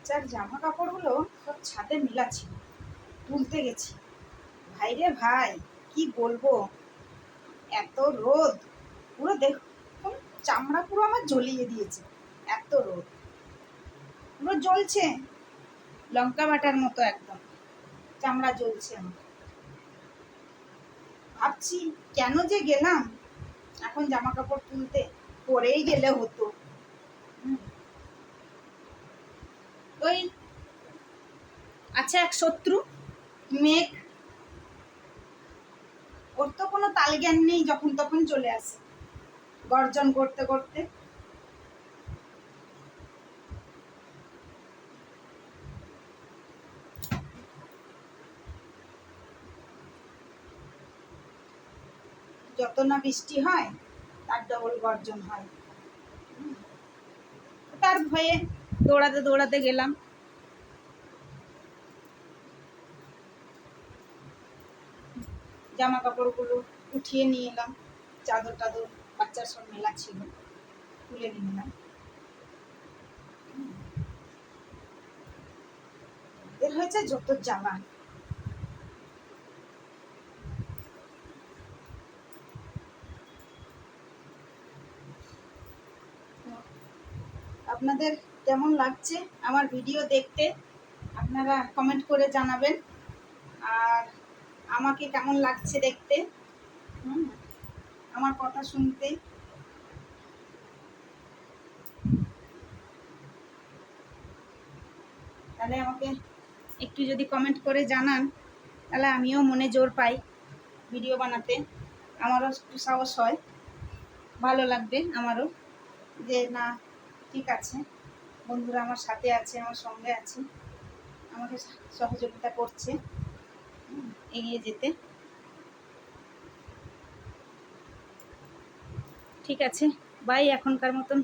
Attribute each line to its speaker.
Speaker 1: বাচ্চার জামা কাপড়গুলো সব ছাদে মেলাচ্ছি, তুলতে গেছি। ভাই রে ভাই, কি বলবো, এত রোদ, পুরো দেখুন চামড়া পুরো আমার জ্বলিয়ে দিয়েছে। এত রোদ, পুরো জ্বলছে, লঙ্কা বাটার মতো একদম চামড়া জ্বলছে আমার। ভাবছি কেন যে গেলাম, এখন জামা কাপড় তুলতে, পরেই গেলে হতো। ওই আচ্ছা, এক শত্রু মেঘ, ওর তো কোনো তালজ্ঞান নেই, যখন তখন চলে আসে গর্জন করতে করতে। যত না বৃষ্টি হয় তার ডবল গর্জন হয়। তার ভয়ে দৌড়াতে দৌড়াতে গেলাম। জামা কাপড়গুলো উঠিয়ে নিয়ে এলাম, চাদর টাদর বাচ্চার সব মেলা ছিল, তুলে নিয়ে এলাম। এর হয়েছে যত জ্বালা। আপনাদের কেমন লাগছে আমার ভিডিও দেখতে, আপনারা কমেন্ট করে জানাবেন। আর আমাকে কেমন লাগছে দেখতে, আমার কথা শুনতে। তাহলে আমাকে একটু যদি কমেন্ট করে জানান, তাহলে আমিও মনে জোর পাই ভিডিও বানাতে, আমারও একটু সাহস হয়, ভালো লাগবে আমারও, যে না ঠিক আছে, বন্ধুরা আমার সাথে আছে, আমার সঙ্গে আছে, আমাকে সহযোগিতা করছে এগিয়ে যেতে। ঠিক আছে, বাই, এখনকার মতন।